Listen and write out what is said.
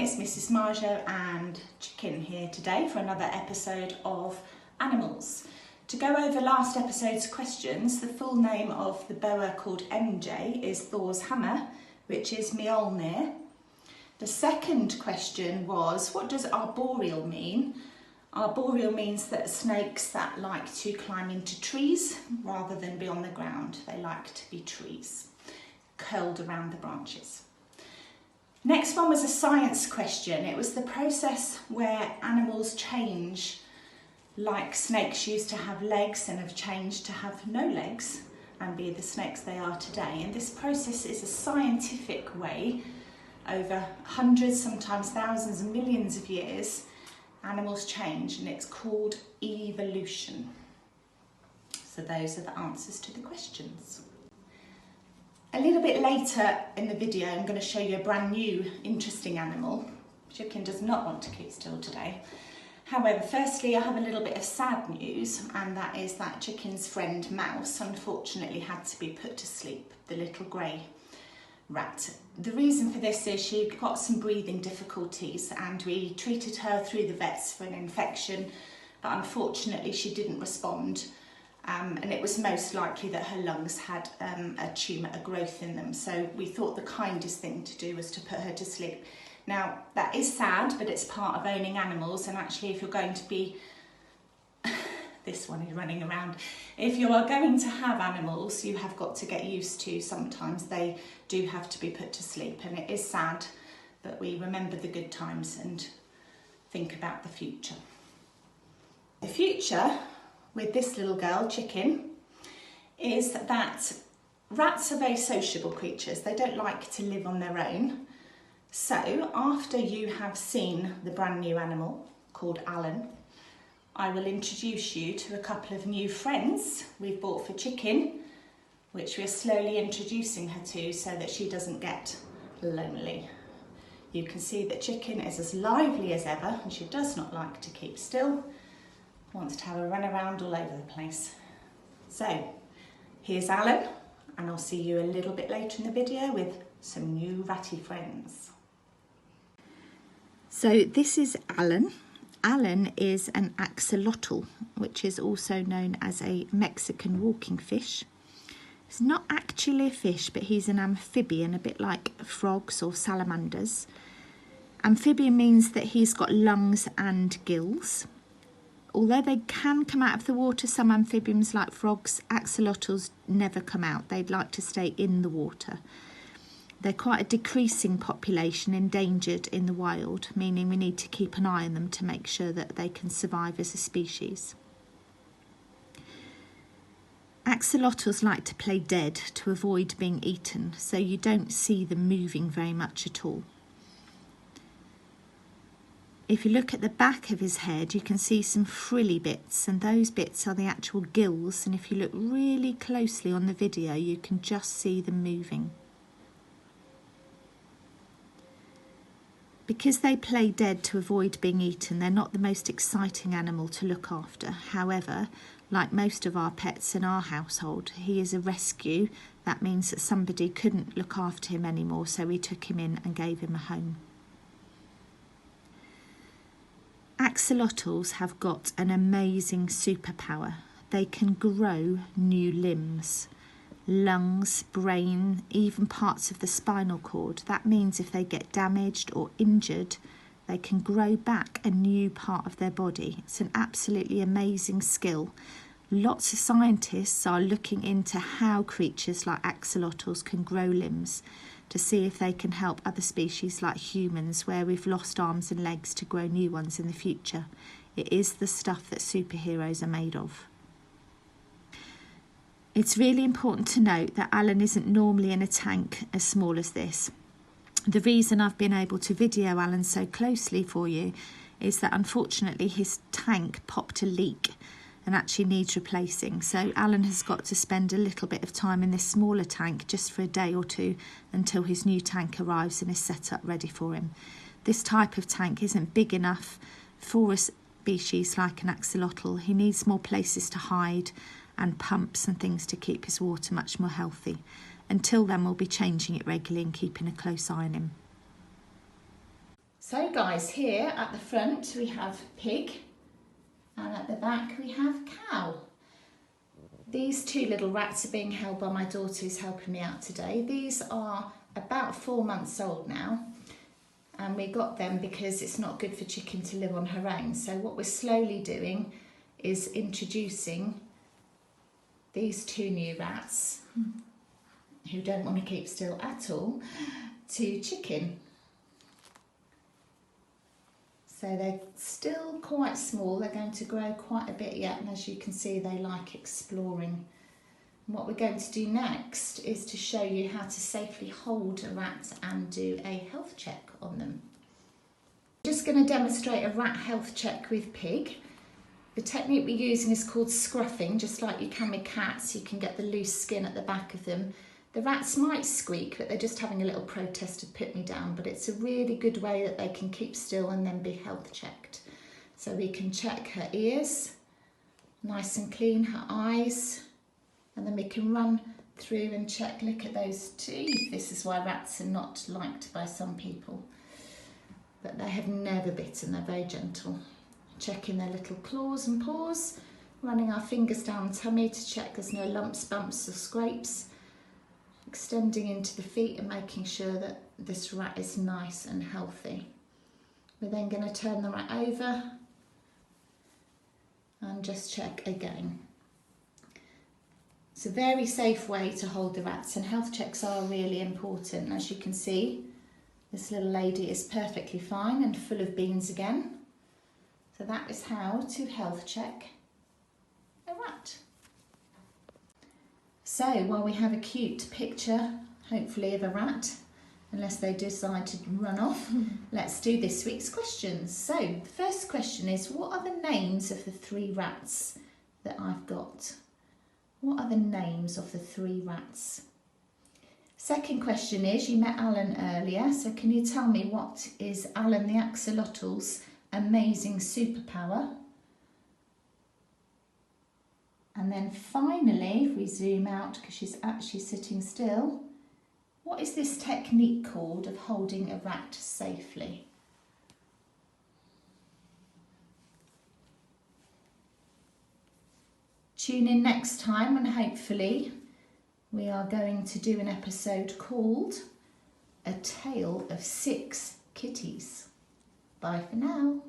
it's Mrs Marjot and Chicken here today for another episode of Animals. To go over last episode's questions, the full name of the boa called MJ is Thor's hammer, which is Mjolnir. The second question was, what does arboreal mean? Arboreal means that snakes that like to climb into trees rather than be on the ground. They like to be trees, curled around the branches. Next one was a science question. It was the process where animals change, like snakes used to have legs and have changed to have no legs and be the snakes they are today. And this process is a scientific way, over hundreds, sometimes thousands and millions of years, animals change, and it's called evolution. So those are the answers to the questions. A little bit later in the video, I'm going to show you a brand new interesting animal. Chicken does not want to keep still today. However, firstly, I have a little bit of sad news, and that is that Chicken's friend Mouse unfortunately had to be put to sleep, the little grey rat. The reason for this is she got some breathing difficulties and we treated her through the vets for an infection, but unfortunately she didn't respond. And it was most likely that her lungs had a tumour, a growth in them. So we thought the kindest thing to do was to put her to sleep. Now, that is sad, but it's part of owning animals. And actually, if you're going to be, this one is running around. If you are going to have animals, you have got to get used to sometimes they do have to be put to sleep. And it is sad, but we remember the good times and think about the future. The future with this little girl, Chicken, is that rats are very sociable creatures. They don't like to live on their own. So after you have seen the brand new animal called Alan, I will introduce you to a couple of new friends we've bought for Chicken, which we're slowly introducing her to so that she doesn't get lonely. You can see that Chicken is as lively as ever, and she does not like to keep still. Wants to have a run around all over the place. So here's Alan, and I'll see you a little bit later in the video with some new ratty friends. So this is Alan. Alan is an axolotl, which is also known as a Mexican walking fish. It's not actually a fish, but he's an amphibian, a bit like frogs or salamanders. Amphibian means that he's got lungs and gills. Although they can come out of the water, some amphibians like frogs, axolotls never come out. They'd like to stay in the water. They're quite a decreasing population, endangered in the wild, meaning we need to keep an eye on them to make sure that they can survive as a species. Axolotls like to play dead to avoid being eaten, so you don't see them moving very much at all. If you look at the back of his head, you can see some frilly bits, and those bits are the actual gills, and if you look really closely on the video, you can just see them moving. Because they play dead to avoid being eaten, they're not the most exciting animal to look after. However, like most of our pets in our household, he is a rescue. That means that somebody couldn't look after him anymore, so we took him in and gave him a home. Axolotls have got an amazing superpower. They can grow new limbs, lungs, brain, even parts of the spinal cord. That means if they get damaged or injured, they can grow back a new part of their body. It's an absolutely amazing skill. Lots of scientists are looking into how creatures like axolotls can grow limbs to see if they can help other species like humans where we've lost arms and legs to grow new ones in the future. It is the stuff that superheroes are made of. It's really important to note that Alan isn't normally in a tank as small as this. The reason I've been able to video Alan so closely for you is that unfortunately his tank popped a leak and actually needs replacing. So Alan has got to spend a little bit of time in this smaller tank just for a day or two until his new tank arrives and is set up ready for him. This type of tank isn't big enough for a species like an axolotl. He needs more places to hide and pumps and things to keep his water much more healthy. Until then, we'll be changing it regularly and keeping a close eye on him. So guys, here at the front we have pig and at the back we have cow. These two little rats are being held by my daughter who's helping me out today. These are about 4 months old now, and we got them because it's not good for chicken to live on her own. So what we're slowly doing is introducing these two new rats, who don't want to keep still at all, to chicken. So they're still quite small, they're going to grow quite a bit yet, and as you can see they like exploring. And what we're going to do next is to show you how to safely hold a rat and do a health check on them. I'm just going to demonstrate a rat health check with pig. The technique we're using is called scruffing, just like you can with cats. You can get the loose skin at the back of them. The rats might squeak, but they're just having a little protest to put me down, but it's a really good way that they can keep still and then be health checked. So we can check her ears, nice and clean, her eyes, and then we can run through and check, look at those teeth. This is why rats are not liked by some people, but they have never bitten, they're very gentle. Checking their little claws and paws, running our fingers down tummy to check there's no lumps, bumps or scrapes. Extending into the feet and making sure that this rat is nice and healthy. We're then going to turn the rat over and just check again. It's a very safe way to hold the rats, and health checks are really important. As you can see, this little lady is perfectly fine and full of beans again. So that is how to health check a rat. So while we have a cute picture, hopefully of a rat, unless they decide to run off, let's do this week's questions. So the first question is, what are the names of the 3 rats that I've got? What are the names of the 3 rats? Second question is, you met Alan earlier, so can you tell me what is Alan the Axolotl's amazing superpower? And then finally, if we zoom out, because she's actually sitting still, what is this technique called of holding a rat safely? Tune in next time and hopefully we are going to do an episode called A Tale of 6 Kitties. Bye for now.